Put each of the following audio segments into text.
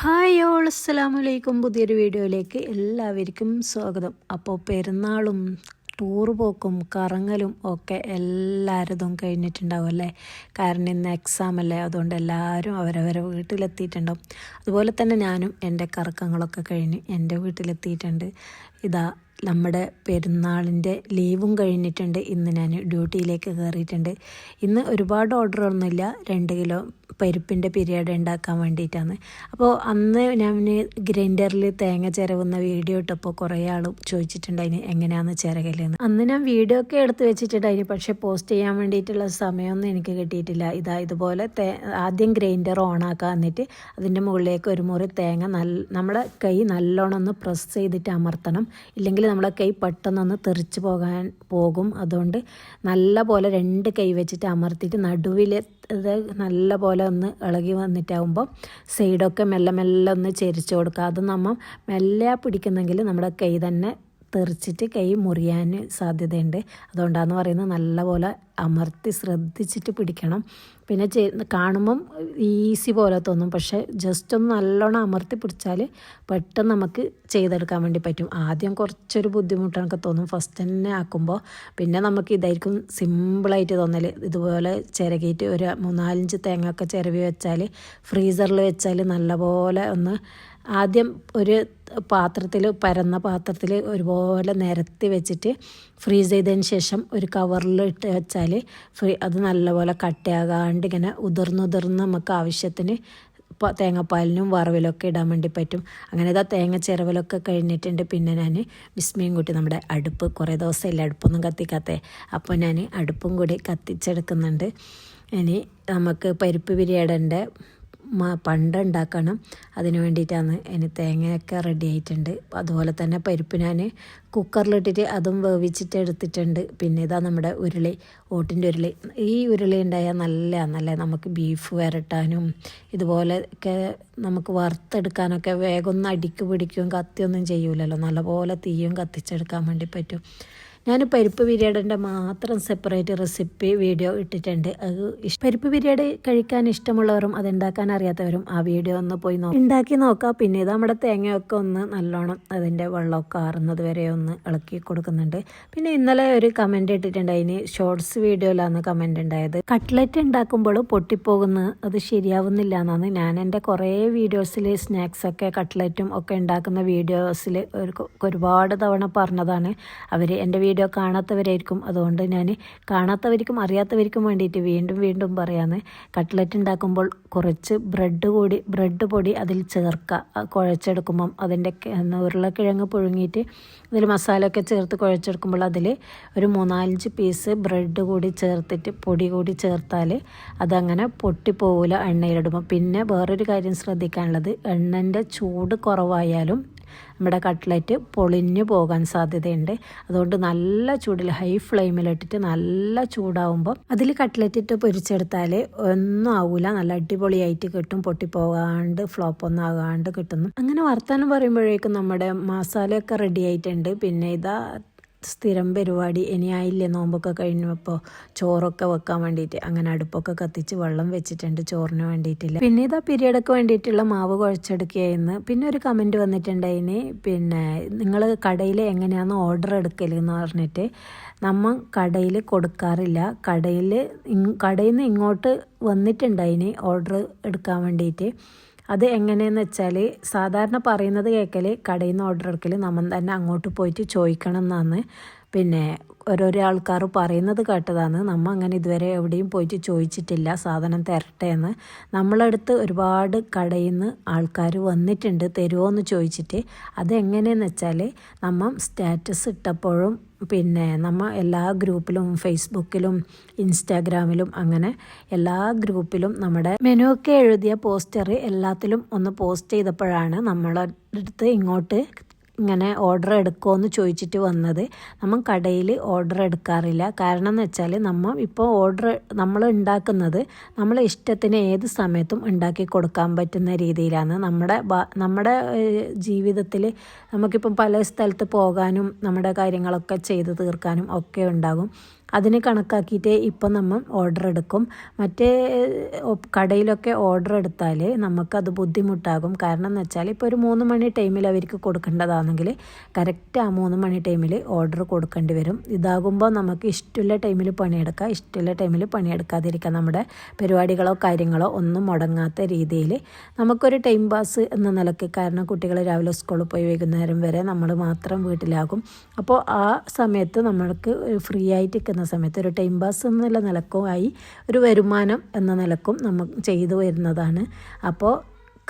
Hi all അസ്സലാമു അലൈക്കും. പുതിയൊരു വീഡിയോയിലേക്ക് എല്ലാവർക്കും സ്വാഗതം. അപ്പോൾ പെരുന്നാളും ടൂർ പോക്കും കറങ്ങലും ഒക്കെ എല്ലാവരതും കഴിഞ്ഞിട്ടുണ്ടാവും അല്ലേ. കാരണം ഇന്ന് എക്സാം അല്ലേ, അതുകൊണ്ട് എല്ലാവരും അവരവരെ വീട്ടിലെത്തിയിട്ടുണ്ടാവും. അതുപോലെ തന്നെ ഞാനും എൻ്റെ കറക്കങ്ങളൊക്കെ കഴിഞ്ഞ് എൻ്റെ വീട്ടിലെത്തിയിട്ടുണ്ട്. ഇതാ നമ്മുടെ പെരുന്നാളിൻ്റെ ലീവും കഴിഞ്ഞിട്ടുണ്ട്. ഇന്ന് ഞാൻ ഡ്യൂട്ടിയിലേക്ക് കയറിയിട്ടുണ്ട്. ഇന്ന് ഒരുപാട് ഓർഡറൊന്നുമില്ല, 2 കിലോ പരിപ്പിൻ്റെ പിരിയാട് ഉണ്ടാക്കാൻ വേണ്ടിയിട്ടാണ്. അപ്പോൾ അന്ന് ഞാൻ ഗ്രൈൻഡറിൽ തേങ്ങ ചിരവുന്ന വീഡിയോ ഇട്ടപ്പോൾ കുറേ ആൾ ചോദിച്ചിട്ടുണ്ടായിന് എങ്ങനെയാണെന്ന് ചിരകലെന്ന്. അന്ന് ഞാൻ വീഡിയോ ഒക്കെ എടുത്ത് വെച്ചിട്ടുണ്ടായിന്, പക്ഷേ പോസ്റ്റ് ചെയ്യാൻ വേണ്ടിയിട്ടുള്ള സമയമൊന്നും എനിക്ക് കിട്ടിയിട്ടില്ല. ഇതുപോലെ ആദ്യം ഗ്രൈൻഡർ ഓണാക്കാൻ, എന്നിട്ട് അതിൻ്റെ മുകളിലേക്ക് ഒരു മുറി തേങ്ങ നമ്മുടെ കൈ നല്ലോണം ഒന്ന് പ്രസ് ചെയ്തിട്ട് അമർത്തണം, ഇല്ലെങ്കിൽ നമ്മളെ കൈ പെട്ടെന്നൊന്ന് തെറിച്ച് പോകും. അതുകൊണ്ട് നല്ല പോലെ 2 കൈ വെച്ചിട്ട് അമർത്തിയിട്ട് നടുവിൽ ഇത് നല്ല പോലെ ഒന്ന് ഇളകി വന്നിട്ടാകുമ്പോൾ സൈഡൊക്കെ മെല്ലെ മെല്ലെ ഒന്ന് ചെരിച്ച് കൊടുക്കുക. അത് നമ്മൾ മെല്ലെ പിടിക്കുന്നെങ്കിൽ നമ്മുടെ കൈ തന്നെ തെറിച്ചിട്ട് കൈ മുറിയാൻ സാധ്യതയുണ്ട്. അതുകൊണ്ടാണെന്ന് പറയുന്നത് നല്ലപോലെ അമർത്തി ശ്രദ്ധിച്ചിട്ട് പിടിക്കണം. പിന്നെ കാണുമ്പം ഈസി പോലെ തോന്നും, പക്ഷേ ജസ്റ്റ് ഒന്ന് നല്ലോണം അമർത്തി പിടിച്ചാൽ പെട്ടെന്ന് നമുക്ക് ചെയ്തെടുക്കാൻ വേണ്ടി പറ്റും. ആദ്യം കുറച്ചൊരു ബുദ്ധിമുട്ടൊക്കെ തോന്നും ഫസ്റ്റ് തന്നെ ആക്കുമ്പോൾ, പിന്നെ നമുക്ക് ഇതായിരിക്കും സിമ്പിളായിട്ട് തോന്നൽ. ഇതുപോലെ ചിരകിയിട്ട് ഒരു 3-4 തേങ്ങയൊക്കെ ചിരവി വെച്ചാൽ ഫ്രീസറിൽ വെച്ചാൽ നല്ലപോലെ ഒന്ന് ആദ്യം ഒരു പാത്രത്തിൽ, പരന്ന പാത്രത്തിൽ ഒരുപോലെ നിരത്തി വെച്ചിട്ട് ഫ്രീസ് ചെയ്തതിന് ശേഷം ഒരു കവറിൽ ഇട്ട് വെച്ചാൽ അത് നല്ലപോലെ കട്ടയാകാണ്ട് ഇങ്ങനെ ഉതിർന്നുതിർന്ന് നമുക്ക് ആവശ്യത്തിന് തേങ്ങാപ്പാലിനും വറവിലൊക്കെ ഇടാൻ വേണ്ടി പറ്റും. അങ്ങനെ ഇതാ തേങ്ങ ചിരവലൊക്കെ കഴിഞ്ഞിട്ടുണ്ട്. പിന്നെ ഞാൻ വിസ്മയും കൂട്ടി നമ്മുടെ അടുപ്പ്, കുറേ ദിവസമില്ല അടുപ്പൊന്നും കത്തിക്കാത്തേ, അപ്പോൾ ഞാൻ അടുപ്പും കൂടി കത്തിച്ചെടുക്കുന്നുണ്ട്. ഇനി നമുക്ക് പരിപ്പ് ബിരിയാണിൻ്റെ പണ്ട് ഉണ്ടാക്കണം, അതിന് വേണ്ടിയിട്ടാണ്. ഇനി തേങ്ങയൊക്കെ റെഡി ആയിട്ടുണ്ട്. അതുപോലെ തന്നെ പരിപ്പ് ഞാൻ കുക്കറിലിട്ടിട്ട് അതും വേവിച്ചിട്ട് എടുത്തിട്ടുണ്ട്. പിന്നെ ഇതാ നമ്മുടെ ഉരുളി, ഓട്ടിൻ്റെ ഉരുളി. ഈ ഉരുളി ഉണ്ടായാൽ നല്ലതാണല്ലേ, നമുക്ക് ബീഫ് വരട്ടാനും ഇതുപോലെയൊക്കെ നമുക്ക് വറുത്തെടുക്കാനൊക്കെ വേഗം ഒന്ന് അടിക്ക് പിടിക്കുകയും കത്തിയൊന്നും ചെയ്യൂലല്ലോ, നല്ലപോലെ തീയും കത്തിച്ചെടുക്കാൻ വേണ്ടി പറ്റും. ഞാൻ പരിപ്പ് ബിരിയാണിൻ്റെ മാത്രം സെപ്പറേറ്റ് റെസിപ്പി വീഡിയോ ഇട്ടിട്ടുണ്ട്. അത് പരിപ്പ് ബിരിയാണി കഴിക്കാൻ ഇഷ്ടമുള്ളവരും അതുണ്ടാക്കാൻ അറിയാത്തവരും ആ വീഡിയോ ഒന്ന് പോയി ഉണ്ടാക്കി നോക്കാം. പിന്നെ ഇത് നമ്മുടെ തേങ്ങയൊക്കെ ഒന്ന് നല്ലോണം അതിൻ്റെ വെള്ളമൊക്കെ ആറുന്നത് വരെ ഒന്ന് ഇളക്കി കൊടുക്കുന്നുണ്ട്. പിന്നെ ഇന്നലെ ഒരു കമൻറ്റ് ഇട്ടിട്ടുണ്ട്, അതിന് ഷോർട്സ് വീഡിയോയിലാണ് കമൻറ്റ് ഉണ്ടായത്. കട്ട്ലറ്റ് ഉണ്ടാക്കുമ്പോൾ പൊട്ടിപ്പോകുന്നത് അത് ശരിയാവുന്നില്ല എന്നാണ്. ഞാൻ എൻ്റെ കുറേ വീഡിയോസിൽ സ്നാക്സൊക്കെ കട്ട്ലറ്റും ഒക്കെ ഉണ്ടാക്കുന്ന വീഡിയോസിൽ ഒരുപാട് തവണ പറഞ്ഞതാണ്. അവർ എൻ്റെ വീഡിയോ കാണാത്തവരായിരിക്കും, അതുകൊണ്ട് ഞാൻ കാണാത്തവർക്കും അറിയാത്തവർക്കും വേണ്ടിയിട്ട് വീണ്ടും വീണ്ടും പറയാന്ന്. കട്ട്ലറ്റ് ഉണ്ടാക്കുമ്പോൾ കുറച്ച് ബ്രെഡ് പൊടി അതിൽ ചേർക്കുക. കുഴച്ചെടുക്കുമ്പം അതിൻ്റെ ഉരുളക്കിഴങ്ങ് പുഴുങ്ങിയിട്ട് അതിൽ മസാലയൊക്കെ ചേർത്ത് കുഴച്ചെടുക്കുമ്പോൾ അതിൽ ഒരു 3-5 പീസ് ബ്രെഡ് കൂടി ചേർത്തിട്ട് പൊടി കൂടി ചേർത്താൽ അതങ്ങനെ പൊട്ടിപ്പോവില്ല എണ്ണയിലിടുമ്പോൾ. പിന്നെ വേറൊരു കാര്യം ശ്രദ്ധിക്കാനുള്ളത്, എണ്ണൻ്റെ ചൂട് കുറവായാലും നമ്മുടെ കട്ട്ലറ്റ് പൊളിഞ്ഞു പോകാൻ സാധ്യതയുണ്ട്. അതുകൊണ്ട് നല്ല ചൂടിൽ ഹൈ ഫ്ലെയിമിലിട്ടിട്ട് നല്ല ചൂടാവുമ്പോൾ അതിൽ കട്ട്ലറ്റ് ഇട്ട് പൊരിച്ചെടുത്താൽ ഒന്നും ആവില്ല, നല്ല അടിപൊളിയായിട്ട് കിട്ടും, പൊട്ടിപ്പോകാണ്ട് ഫ്ലോപ്പൊന്നും ആകാണ്ട് കിട്ടുന്നു. അങ്ങനെ വർത്താനം പറയുമ്പോഴേക്കും നമ്മുടെ മസാലയൊക്കെ റെഡി ആയിട്ടുണ്ട്. പിന്നെ ഇതാ സ്ഥിരം പരിപാടി, ഇനി ആയില്ലേ നോമ്പൊക്കെ കഴിഞ്ഞപ്പോൾ ചോറൊക്കെ വെക്കാൻ വേണ്ടിയിട്ട് അങ്ങനെ അടുപ്പൊക്കെ കത്തിച്ച് വെള്ളം വെച്ചിട്ടുണ്ട് ചോറിന് വേണ്ടിയിട്ടില്ല. പിന്നെ ഇതാ പിരിയഡൊക്കെ വേണ്ടിയിട്ടുള്ള മാവ് കുഴച്ചെടുക്കുകയെന്ന്. പിന്നെ ഒരു കമൻറ്റ് വന്നിട്ടുണ്ടതിന്, പിന്നെ നിങ്ങൾ കടയിൽ എങ്ങനെയാണ് ഓർഡർ എടുക്കലെന്ന് പറഞ്ഞിട്ട്. നമ്മൾ കടയിൽ കൊടുക്കാറില്ല, കടയിൽ നിന്ന് ഇങ്ങോട്ട് വന്നിട്ടുണ്ടതിന് ഓർഡർ എടുക്കാൻ വേണ്ടിയിട്ട്. അത് എങ്ങനെയെന്ന് വെച്ചാൽ സാധാരണ പറയുന്നത് കേൾക്കൽ, കടയിൽ നിന്ന് ഓർഡർ എടുക്കൽ നമ്മൾ തന്നെ അങ്ങോട്ട് പോയിട്ട് ചോദിക്കണം എന്നാണ്. പിന്നെ ഓരോരോ ആൾക്കാർ പറയുന്നത് കേട്ടതാണ്. നമ്മൾ അങ്ങനെ ഇതുവരെ എവിടെയും പോയിട്ട് ചോദിച്ചിട്ടില്ല സാധനം തരട്ടെ എന്ന്. നമ്മളടുത്ത് ഒരുപാട് കടയിൽ നിന്ന് ആൾക്കാർ വന്നിട്ടുണ്ട് തരുമോ എന്ന് ചോദിച്ചിട്ട്. അതെങ്ങനെയെന്ന് വെച്ചാൽ നമ്മൾ സ്റ്റാറ്റസ് ഇട്ടപ്പോഴും പിന്നെ നമ്മൾ എല്ലാ ഗ്രൂപ്പിലും ഫേസ്ബുക്കിലും ഇൻസ്റ്റാഗ്രാമിലും അങ്ങനെ എല്ലാ ഗ്രൂപ്പിലും നമ്മുടെ മെനു ഒക്കെ എഴുതിയ പോസ്റ്റർ എല്ലാത്തിലും ഒന്ന് പോസ്റ്റ് ചെയ്തപ്പോഴാണ് നമ്മളെ അടുത്ത് ഇങ്ങോട്ട് ഇങ്ങനെ ഓർഡർ എടുക്കുമോ എന്ന് ചോദിച്ചിട്ട് വന്നത്. നമ്മൾ കടയിൽ ഓർഡർ എടുക്കാറില്ല. കാരണം എന്ന് വെച്ചാൽ ഇപ്പോൾ നമ്മൾ ഉണ്ടാക്കുന്നത് നമ്മളെ ഇഷ്ടത്തിന് ഏത് സമയത്തും ഉണ്ടാക്കി കൊടുക്കാൻ പറ്റുന്ന രീതിയിലാണ്. നമ്മുടെ ജീവിതത്തിൽ നമുക്കിപ്പം പല സ്ഥലത്ത് പോകാനും നമ്മുടെ കാര്യങ്ങളൊക്കെ ചെയ്ത് തീർക്കാനും ഒക്കെ ഉണ്ടാകും. അതിന് കണക്കാക്കിയിട്ട് ഇപ്പം നമ്മൾ ഓർഡർ എടുക്കും. മറ്റേ കടയിലൊക്കെ ഓർഡർ എടുത്താൽ നമുക്കത് ബുദ്ധിമുട്ടാകും. കാരണം എന്ന് വെച്ചാൽ ഇപ്പോൾ ഒരു 3 മണി ടൈമിൽ അവർക്ക് കൊടുക്കേണ്ടതാണെങ്കിൽ കറക്റ്റ് ആ 3 മണി ടൈമിൽ ഓർഡർ കൊടുക്കേണ്ടി വരും. ഇതാകുമ്പോൾ നമുക്ക് ഇഷ്ടമുള്ള ടൈമിൽ പണിയെടുക്കാം, ഇഷ്ടമുള്ള ടൈമിൽ പണിയെടുക്കാതിരിക്കാം. നമ്മുടെ പരിപാടികളോ കാര്യങ്ങളോ ഒന്നും മുടങ്ങാത്ത രീതിയിൽ നമുക്കൊരു ടൈം പാസ് എന്ന നിലയ്ക്ക്, കാരണം കുട്ടികൾ രാവിലെ സ്കൂളിൽ പോയി വൈകുന്നേരം വരെ നമ്മൾ മാത്രം വീട്ടിലാകും. അപ്പോൾ ആ സമയത്ത് നമ്മൾക്ക് ഫ്രീ ആയിട്ട് നിൽക്കുന്ന സമയത്ത് ഒരു ടൈം പാസ് എന്നുള്ള നിലക്കും ആയി ഒരു വരുമാനം എന്ന നിലക്കും നമ്മൾ ചെയ്തു വരുന്നതാണ്. അപ്പോൾ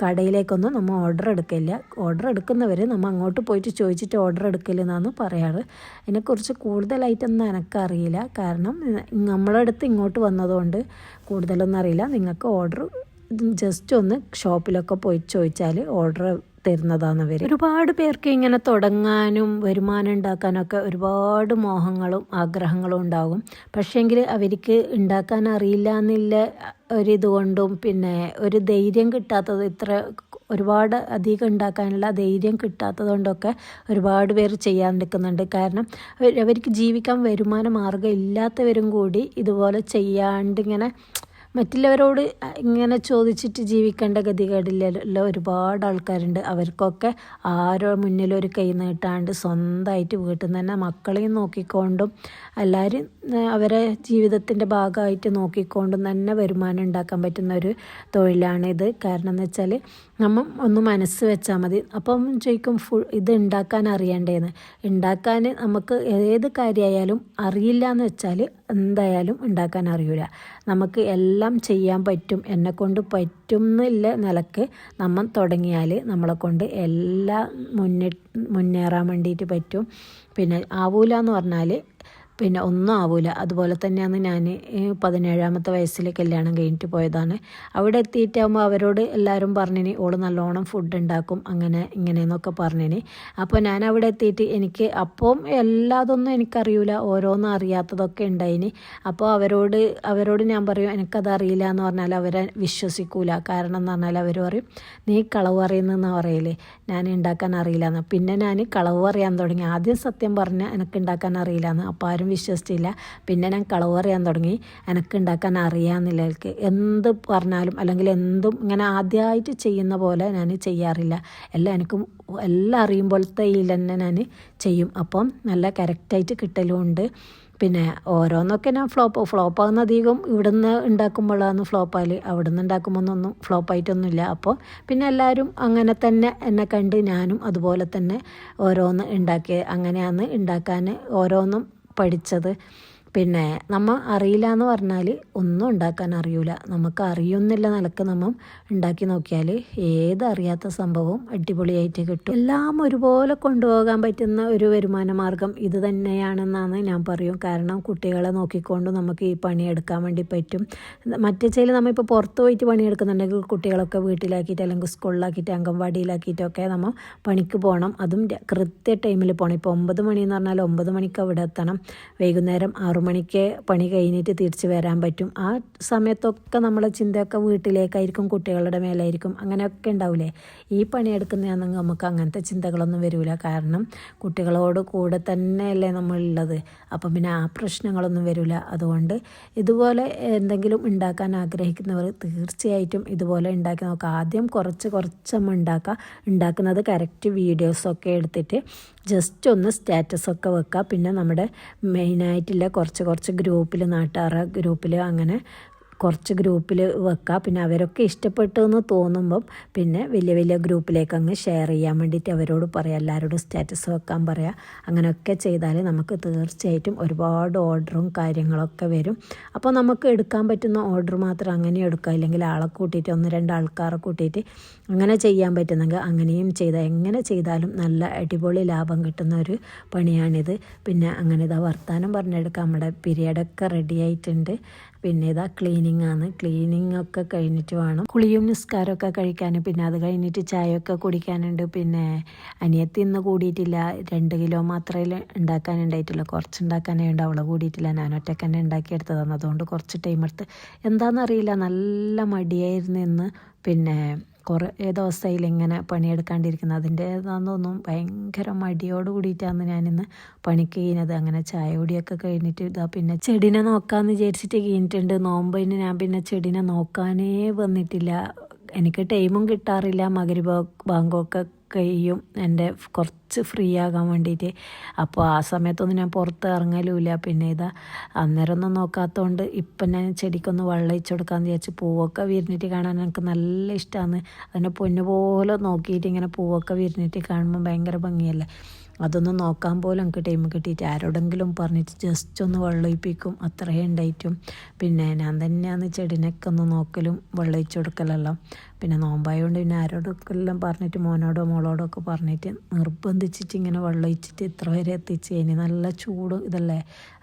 കടയിലേക്കൊന്നും നമ്മൾ ഓർഡർ എടുക്കില്ല. ഓർഡർ എടുക്കുന്നവർ നമ്മൾ അങ്ങോട്ട് പോയിട്ട് ചോദിച്ചിട്ട് ഓർഡർ എടുക്കില്ലെന്നാണ് പറയാറ്. അതിനെക്കുറിച്ച് കൂടുതലായിട്ടൊന്നും എനിക്കറിയില്ല, കാരണം നമ്മളടുത്ത് ഇങ്ങോട്ട് വന്നതുകൊണ്ട് കൂടുതലൊന്നും അറിയില്ല. നിങ്ങൾക്ക് ഓർഡർ ജസ്റ്റ് ഒന്ന് ഷോപ്പിലൊക്കെ പോയി ചോദിച്ചാൽ ഓർഡർ തരുന്നതാണ് അവർ. ഒരുപാട് പേർക്ക് ഇങ്ങനെ തുടങ്ങാനും വരുമാനം ഉണ്ടാക്കാനൊക്കെ ഒരുപാട് മോഹങ്ങളും ആഗ്രഹങ്ങളും ഉണ്ടാകും. പക്ഷേങ്കിൽ അവർക്ക് ഉണ്ടാക്കാൻ അറിയില്ല എന്നുള്ള ഒരിതുകൊണ്ടും പിന്നെ ഒരു ധൈര്യം കിട്ടാത്തത്, ഇത്ര ഒരുപാട് അധികം ഉണ്ടാക്കാനുള്ള ധൈര്യം കിട്ടാത്തത് കൊണ്ടൊക്കെ ഒരുപാട് പേർ ചെയ്യാൻ നിൽക്കുന്നുണ്ട്. കാരണം അവർക്ക് ജീവിക്കാൻ വരുമാന മാർഗ്ഗം ഇല്ലാത്തവരും കൂടി ഇതുപോലെ ചെയ്യാണ്ട് ഇങ്ങനെ മറ്റുള്ളവരോട് ഇങ്ങനെ ചോദിച്ചിട്ട് ജീവിക്കേണ്ട ഗതികേടില്ല ഒരുപാട് ആൾക്കാരുണ്ട്. അവർക്കൊക്കെ ആരോ മുന്നിലൊരു കൈ നീട്ടാണ്ട് സ്വന്തമായിട്ട് വീട്ടിൽ നിന്ന് തന്നെ മക്കളെയും നോക്കിക്കൊണ്ടും എല്ലാവരും അവരെ ജീവിതത്തിൻ്റെ ഭാഗമായിട്ട് നോക്കിക്കൊണ്ടും തന്നെ വരുമാനം ഉണ്ടാക്കാൻ പറ്റുന്ന ഒരു തൊഴിലാണിത്. കാരണം എന്ന് വെച്ചാൽ നമ്മൾ ഒന്ന് മനസ്സ് വെച്ചാൽ മതി. അപ്പം ചോദിക്കും ഇത് ഉണ്ടാക്കാൻ അറിയണ്ടേന്ന്. ഉണ്ടാക്കാൻ നമുക്ക് ഏത് കാര്യമായാലും അറിയില്ല എന്ന് വെച്ചാൽ എന്തായാലും ഉണ്ടാക്കാൻ അറിയില്ല. നമുക്ക് എല്ലാം ചെയ്യാൻ പറ്റും, എന്നെക്കൊണ്ട് പറ്റും എന്നുള്ള നിലക്ക് നമ്മൾ തുടങ്ങിയാൽ നമ്മളെ കൊണ്ട് എല്ലാം മുന്നേറാൻ വേണ്ടിയിട്ട് പറ്റും. പിന്നെ ആവൂല എന്ന് പറഞ്ഞാൽ പിന്നെ ഒന്നും ആവില്ല. അതുപോലെ തന്നെയാണ് ഞാൻ 17ാമത്തെ വയസ്സിൽ കല്യാണം കഴിഞ്ഞിട്ട് പോയതാണ്. അവിടെ എത്തിയിട്ടാകുമ്പോൾ അവരോട് എല്ലാവരും പറഞ്ഞിനി ഓള് നല്ലോണം ഫുഡ് ഉണ്ടാക്കും അങ്ങനെ ഇങ്ങനെയെന്നൊക്കെ പറഞ്ഞിനി. അപ്പോൾ ഞാൻ അവിടെ എത്തിയിട്ട് എനിക്ക് അപ്പം എല്ലാതൊന്നും എനിക്കറിയില്ല, ഓരോന്നും അറിയാത്തതൊക്കെ ഉണ്ടായിനി. അപ്പോൾ അവരോട് ഞാൻ പറയും എനിക്കത് അറിയില്ല എന്ന് പറഞ്ഞാൽ അവരെ വിശ്വസിക്കൂല. കാരണം എന്ന് പറഞ്ഞാൽ അവർ പറയും നീ കളവ് പറയുന്നതെന്നാണ് പറയല്, ഞാൻ ഉണ്ടാക്കാൻ അറിയില്ല എന്ന്. പിന്നെ ഞാൻ കളവ് പറയാൻ തുടങ്ങി. ആദ്യം സത്യം പറഞ്ഞാൽ എനിക്ക് ഉണ്ടാക്കാൻ അറിയില്ല എന്ന്. അപ്പോൾ ആരും വിശ്വസിച്ചില്ല. പിന്നെ ഞാൻ കളവ് പറയാൻ തുടങ്ങി, എനിക്ക് ഉണ്ടാക്കാൻ അറിയാമെന്നില്ല. എന്ത് പറഞ്ഞാലും അല്ലെങ്കിൽ എന്തും ഇങ്ങനെ ആദ്യമായിട്ട് ചെയ്യുന്ന പോലെ ഞാൻ ചെയ്യാറില്ല. എല്ലാം അറിയുമ്പോഴത്തെ ഇതിൽ തന്നെ ഞാൻ ചെയ്യും. അപ്പം നല്ല കറക്റ്റായിട്ട് കിട്ടലുമുണ്ട്. പിന്നെ ഓരോന്നൊക്കെ ഞാൻ ഫ്ലോപ്പാകുന്ന അധികം ഇവിടുന്ന് ഉണ്ടാക്കുമ്പോഴാണ് ഫ്ലോപ്പാല്. അവിടുന്ന് ഉണ്ടാക്കുമ്പോൾ ഫ്ലോപ്പായിട്ടൊന്നുമില്ല. അപ്പോൾ പിന്നെ എല്ലാവരും അങ്ങനെ തന്നെ എന്നെ കണ്ട് ഞാനും അതുപോലെ തന്നെ ഓരോന്ന് ഉണ്ടാക്കി അങ്ങനെയാണ് ഉണ്ടാക്കാൻ ഓരോന്നും പഠിച്ചത്. പിന്നെ നമ്മൾ അറിയില്ല എന്ന് പറഞ്ഞാൽ ഒന്നും ഉണ്ടാക്കാൻ അറിയില്ല. നമുക്ക് അറിയുന്നില്ല നിലക്ക് നമ്മൾ ഉണ്ടാക്കി നോക്കിയാൽ ഏതറിയാത്ത സംഭവവും അടിപൊളിയായിട്ട് കിട്ടും. എല്ലാം ഒരുപോലെ കൊണ്ടുപോകാൻ പറ്റുന്ന ഒരു വരുമാന മാർഗം ഇത് തന്നെയാണെന്നാണ് ഞാൻ പറയും. കാരണം കുട്ടികളെ നോക്കിക്കൊണ്ട് നമുക്ക് ഈ പണിയെടുക്കാൻ വേണ്ടി പറ്റും. മറ്റേ നമ്മളിപ്പോൾ പുറത്ത് പോയിട്ട് പണിയെടുക്കുന്നുണ്ടെങ്കിൽ കുട്ടികളൊക്കെ വീട്ടിലാക്കിയിട്ട് അല്ലെങ്കിൽ സ്കൂളിലാക്കിയിട്ട് അംഗൻവാടിയിലാക്കിയിട്ടൊക്കെ നമ്മൾ പണിക്ക് പോകണം. അതും കൃത്യ ടൈമിൽ പോകണം. ഇപ്പോൾ 9 മണി എന്ന് പറഞ്ഞാൽ 9 മണിക്ക് അവിടെ എത്തണം. വൈകുന്നേരം 6 മണിക്ക് പണി കഴിഞ്ഞിട്ട് തിരിച്ച് വരാൻ പറ്റും. ആ സമയത്തൊക്കെ നമ്മളെ ചിന്തയൊക്കെ വീട്ടിലേക്കായിരിക്കും, കുട്ടികളുടെ മേലായിരിക്കും. അങ്ങനെയൊക്കെ ഉണ്ടാവില്ലേ. ഈ പണിയെടുക്കുന്നതാണെങ്കിൽ നമുക്ക് അങ്ങനത്തെ ചിന്തകളൊന്നും വരില്ല. കാരണം കുട്ടികളോട് കൂടെ തന്നെയല്ലേ നമ്മളുള്ളത്. അപ്പം പിന്നെ ആ പ്രശ്നങ്ങളൊന്നും വരില്ല. അതുകൊണ്ട് ഇതുപോലെ എന്തെങ്കിലും ഉണ്ടാക്കാൻ ആഗ്രഹിക്കുന്നവർ തീർച്ചയായിട്ടും ഇതുപോലെ ഉണ്ടാക്കി നോക്കുക. ആദ്യം കുറച്ചമ്മ ഉണ്ടാക്കുന്നത് കറക്റ്റ് വീഡിയോസൊക്കെ എടുത്തിട്ട് ജസ്റ്റ് ഒന്ന് സ്റ്റാറ്റസൊക്കെ വെക്കുക. പിന്നെ നമ്മുടെ മെയിനായിട്ടുള്ള കുറച്ച് ഗ്രൂപ്പിൽ, നാട്ടുകാരുടെ ഗ്രൂപ്പിൽ അങ്ങനെ കുറച്ച് ഗ്രൂപ്പിൽ വെക്കുക. പിന്നെ അവരൊക്കെ ഇഷ്ടപ്പെട്ടു എന്ന് തോന്നുമ്പം പിന്നെ വലിയ ഗ്രൂപ്പിലേക്ക് അങ്ങ് ഷെയർ ചെയ്യാൻ വേണ്ടിയിട്ട് അവരോട് പറയാം, എല്ലാവരോടും സ്റ്റാറ്റസ് വെക്കാൻ പറയാം. അങ്ങനെയൊക്കെ ചെയ്താൽ നമുക്ക് തീർച്ചയായിട്ടും ഒരുപാട് ഓർഡറും കാര്യങ്ങളൊക്കെ വരും. അപ്പോൾ നമുക്ക് എടുക്കാൻ പറ്റുന്ന ഓർഡർ മാത്രം അങ്ങനെ എടുക്കുക. ഇല്ലെങ്കിൽ ആളെ കൂട്ടിയിട്ട് 1-2 ആൾക്കാരെ കൂട്ടിയിട്ട് അങ്ങനെ ചെയ്യാൻ പറ്റുന്നെങ്കിൽ അങ്ങനെയും ചെയ്താൽ എങ്ങനെ ചെയ്താലും നല്ല അടിപൊളി ലാഭം കിട്ടുന്ന ഒരു പണിയാണിത്. പിന്നെ അങ്ങനെ വർത്താനം പറഞ്ഞെടുക്കാം. നമ്മുടെ പീരിയഡൊക്കെ റെഡി ആയിട്ടുണ്ട്. പിന്നെ ക്ലീനിങ് ആണ്. ക്ലീനിങ് ഒക്കെ കഴിഞ്ഞിട്ട് വേണം കുളിയും നിസ്കാരമൊക്കെ കഴിക്കാൻ. പിന്നെ അത് കഴിഞ്ഞിട്ട് ചായയൊക്കെ കുടിക്കാനുണ്ട്. പിന്നെ അനിയത്തി ഇന്ന് കൂടിയിട്ടില്ല. 2 കിലോ മാത്രമേ ഉണ്ടാക്കാനുണ്ടായിട്ടുള്ളൂ. കുറച്ച് ഉണ്ടാക്കാനേ ഉണ്ട്. അവളെ കൂടിയിട്ടില്ല. ഞാൻ ഒറ്റയ്ക്ക് തന്നെ ഉണ്ടാക്കിയെടുത്തതാണ്. അതുകൊണ്ട് കുറച്ച് ടൈം എടുത്ത് എന്താണെന്നറിയില്ല, നല്ല മടിയായിരുന്നു ഇന്ന്. പിന്നെ കുറേ ദിവസമായില്ല ഇങ്ങനെ പണിയെടുക്കാണ്ടിരിക്കുന്നത്. അതിൻ്റെ ഏതാണെന്നൊന്നും ഭയങ്കര മടിയോട് കൂടിയിട്ടാണ് ഞാനിന്ന് പണിക്ക് കഴിഞ്ഞത്. അങ്ങനെ ചായ കുടിയൊക്കെ കഴിഞ്ഞിട്ട് ഇതാ പിന്നെ ചെടീനെ നോക്കാമെന്ന് വിചാരിച്ചിട്ട് കഴിഞ്ഞിട്ടുണ്ട്. നോമ്പിന് ഞാൻ പിന്നെ ചെടീനെ നോക്കാനേ വന്നിട്ടില്ല. എനിക്ക് ടൈമും കിട്ടാറില്ല. മഗ്‌രിബ് ബാങ്കൊക്കെ കഴിയും എൻ്റെ കുറച്ച് ഫ്രീ ആകാൻ വേണ്ടിയിട്ട്. അപ്പോൾ ആ സമയത്തൊന്നും ഞാൻ പുറത്ത് ഇറങ്ങലുമില്ല. പിന്നെ ഇതാ അന്നേരമൊന്നും നോക്കാത്തതുകൊണ്ട് ഇപ്പം ഞാൻ ചെടിക്കൊന്ന് വെള്ളം ഒഴിച്ച് കൊടുക്കാമെന്ന് വിചാരിച്ച്. പൂവൊക്കെ വിരിഞ്ഞിട്ട് കാണാൻ എനിക്ക് നല്ല ഇഷ്ടമാണ്. അതിനെ പൊന്നുപോലെ നോക്കിയിട്ട് ഇങ്ങനെ പൂവൊക്കെ വിരിഞ്ഞിട്ട് കാണുമ്പോൾ ഭയങ്കര ഭംഗിയല്ലേ. അതൊന്നും നോക്കാൻ പോലും എനിക്ക് ടൈം കിട്ടിയിട്ട് ആരോടെങ്കിലും പറഞ്ഞിട്ട് ജസ്റ്റ് ഒന്ന് വെള്ളം ഒഴിപ്പിക്കും, അത്രയും ഉണ്ടായിട്ടും. പിന്നെ ഞാൻ തന്നെയാണ് ചെടിനൊക്കെ ഒന്ന് നോക്കലും വെള്ളം ഒഴിച്ച് കൊടുക്കലെല്ലാം. പിന്നെ നോമ്പായതുകൊണ്ട് പിന്നെ ആരോടൊക്കെ എല്ലാം പറഞ്ഞിട്ട് മോനോടോ മോളോടോ ഒക്കെ പറഞ്ഞിട്ട് നിർബന്ധിച്ചിട്ട് ഇങ്ങനെ വെള്ളം ഒഴിച്ചിട്ട് ഇത്ര വരെ എത്തിച്ച്. ഇനി നല്ല ചൂട് ഇതല്ലേ,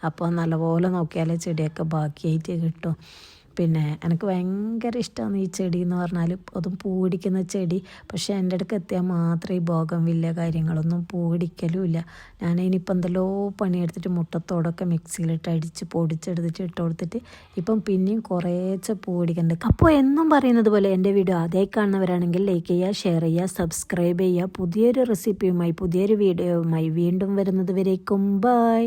അപ്പോൾ നല്ലപോലെ നോക്കിയാലേ ചെടിയൊക്കെ ബാക്കിയായിട്ട് കിട്ടും. പിന്നെ എനിക്ക് ഭയങ്കര ഇഷ്ടമാണ് ഈ ചെടി എന്ന് പറഞ്ഞാൽ, അതും പൂ പിടിക്കുന്ന ചെടി. പക്ഷേ എൻ്റെ അടുക്ക് എത്തിയാൽ മാത്രമേ ഈ ബോഗൺവില്ല കാര്യങ്ങളൊന്നും പൂ പിടിക്കലുമില്ല. ഞാൻ ഇനിയിപ്പോൾ എന്തെല്ലോ പണിയെടുത്തിട്ട് മുട്ടത്തോടൊക്കെ മിക്സിയിലിട്ട് അടിച്ച് പൊടിച്ചെടുത്തിട്ട് ഇട്ട് കൊടുത്തിട്ട് ഇപ്പം പിന്നെയും കുറേശ്ശെ പൂ പിടിക്കുന്നുണ്ട്. അപ്പോൾ എന്നും പറയുന്നത് പോലെ എൻ്റെ വീഡിയോ ആദ്യമായി കാണുന്നവരാണെങ്കിൽ ലൈക്ക് ചെയ്യുക, ഷെയർ ചെയ്യുക, സബ്സ്ക്രൈബ് ചെയ്യുക. പുതിയൊരു റെസിപ്പിയുമായി പുതിയൊരു വീഡിയോയുമായി വീണ്ടും വരുന്നത് വരേക്കും ബൈ.